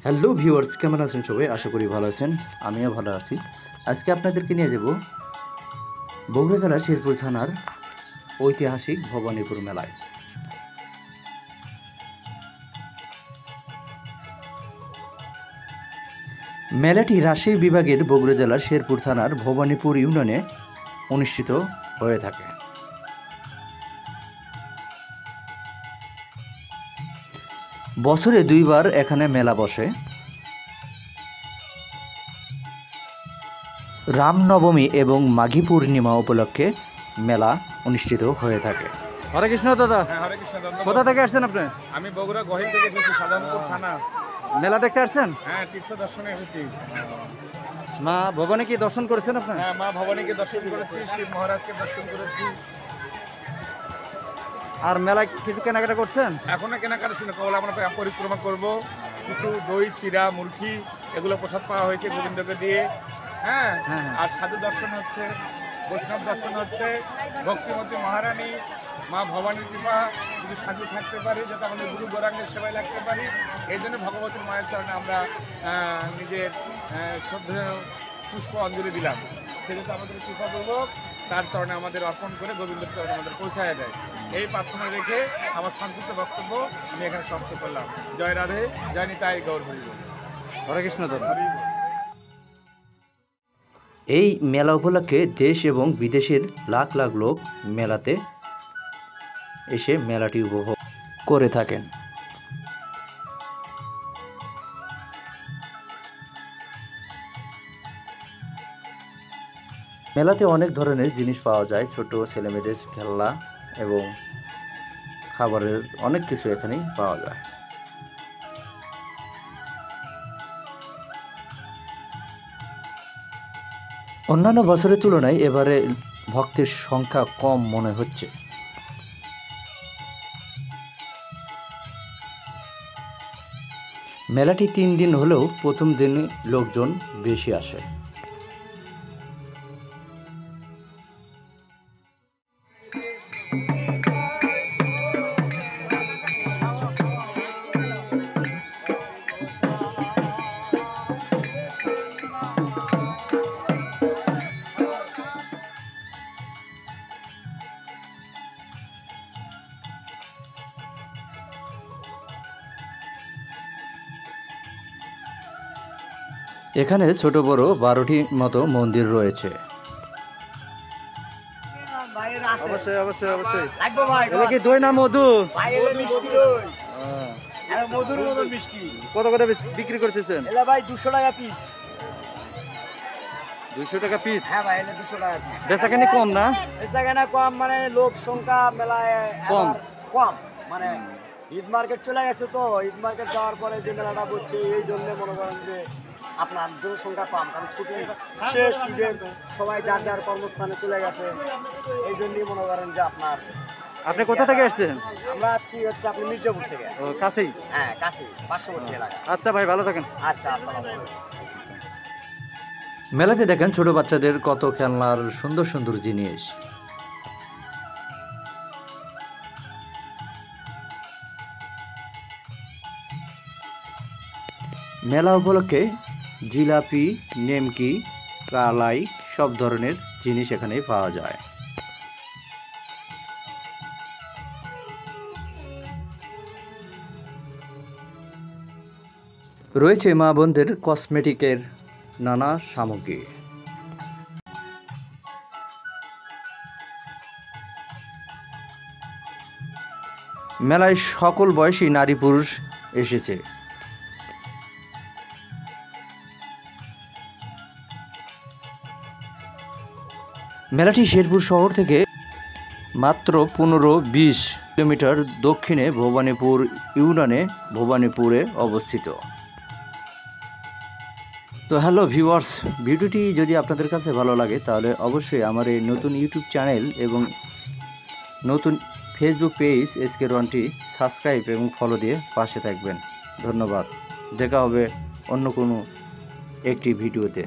Hello viewers, কেমন আছেন সবাই? আশা করি ভালো আছেন। আমিও ভালো আছি। আজকে আপনাদেরকে নিয়ে যাব বগুড়া জেলার শেরপুর থানার ঐতিহাসিক ভবানীপুর মেলায়। মেলাটি রাজশাহী বিভাগের বগুড়া জেলার শেরপুর থানার ভবানীপুর ইউনিয়নে অনুষ্ঠিত হয়ে থাকে। বছরে দুইবার এখানে মেলা বসে। রামনবমী এবং মাঘী পূর্ণিমা উপলক্ষে মেলা অনুষ্ঠিত হয়ে থাকে। হরে কৃষ্ণ দাদা। হরে কৃষ্ণ দাদা। কোথা থেকে আসছেন আপনি? আমি বগুড়া গহিল থেকে এসেছি, সাধারণপুর থানা। মেলা দেখতে আসছেন? হ্যাঁ, তীর্থ দর্শনে এসেছি। মা ভবানী কি দর্শন করেছেন আপনি? হ্যাঁ, মা ভবানীকে দর্শন করেছি, শিব মহারাজকে দর্শন করেছি। আর মেলায় কিছু কেনাকাটা করছেন? এখনো কেনাকাটা শুনে কবল আমরা পরিক্রমা করব। কিছু দই, চিরা, মুরগি এগুলো প্রসাদ পাওয়া হয়েছে গোবিন্দকে দিয়ে। হ্যাঁ, আর সাধু দর্শন হচ্ছে, বৈষ্ণব দর্শন হচ্ছে, ভক্তিমতী মহারানী মা ভবানীর কৃপা যদি সাধু থাকতে পারি, যাতে আমাদের গুরু গৌরাঙ্গের সেবায় লাগতে পারি। এই জন্য ভগবতীর মায়ের চরণে আমরা নিজের শ্রদ্ধেয় পুষ্প অঞ্জলি দিলাম। সেজন্য আমাদের কৃপাপূর্বক তার চরণে আমাদের অর্পণ করে গোবিন্দের চরণে আমাদের পৌঁছায় দেয়। এই প্রার্থনা রেখে আমার সংক্ষিপ্ত বক্তব্য আমি এখানে সমাপ্ত করলাম। জয় রাধে, জয় নিতাই গৌর হরি বল। হরে কৃষ্ণ দাদা। এই মেলা উপলক্ষে দেশ এবং বিদেশের লাখ লাখ লোক মেলাতে এসে মেলাটি উপভোগ করে থাকেন। মেলাতে অনেক ধরনের জিনিস পাওয়া যায়, ছোট ছেলেমেয়েদের খেলনা এবং খাবারের অনেক কিছু এখানেই পাওয়া যায়। অন্যান্য বছরের তুলনায় এবারে ভক্তের সংখ্যা কম মনে হচ্ছে। মেলাটি 3 দিন হলেও প্রথম দিনে লোকজন বেশি আসে। এখানে ছোট বড় 12টি মতো মন্দির রয়েছে। অবশ্যই অবশ্যই অবশ্যই। এটা কি দই না মধু? মধুর মতো মিষ্টি। কত করে বিক্রি করতেছেন? এলা ভাই 200 টাকা পিস। 200 টাকা পিস? হ্যাঁ ভাই, এলা 200 টাকা পিস। বেচাকেনি কম না? বেচাকেনা কম মানে লোক সংখ্যা মেলায় কম কম মানে ঈদ মার্কেট চলে গেছে, তো ঈদ মার্কেট যাওয়ার পরে যে মেলাটা করছে এই জন্য মনে করেন যে আপনার জনসংখ্যা কম, কারণ ছুটি শেষ, ঈদের সবাই যার যার কর্মস্থানে চলে গেছে। এই জন্যই মনে করেন যে আপনার। আপনি কোথা থেকে আসছেন? আমরা আছি হচ্ছে আপনি মির্জাপুর থেকে। ও, কাছেই? হ্যাঁ, কাছে, পার্শ্ববর্তী এলাকা। আচ্ছা ভাই, ভালো থাকেন। আচ্ছা, আসসালামু আলাইকুম। মেলাতে দেখেন ছোট বাচ্চাদের কত খেলনার সুন্দর সুন্দর জিনিস। মেলা উপলক্ষে জিলাপি, নেমকি, কালাই সব ধরনের জিনিস এখানে পাওয়া যায়। রয়েছে মা বোনদের কসমেটিকের নানা সামগ্রী। মেলায় সকল বয়সী নারী পুরুষ এসেছে। মেলাটি শেরপুর শহর থেকে মাত্র 15-20 কিলোমিটার দক্ষিণে ভবানীপুর ইউনিয়নে ভবানীপুরে অবস্থিত। তো হ্যালো ভিউয়ার্স, ভিডিওটি যদি আপনাদের কাছে ভালো লাগে তাহলে অবশ্যই আমার এই নতুন ইউটিউব চ্যানেল এবং নতুন ফেসবুক পেজ SK1টি সাবস্ক্রাইব এবং ফলো দিয়ে পাশে থাকবেন। ধন্যবাদ। দেখা হবে অন্য কোনো একটি ভিডিওতে।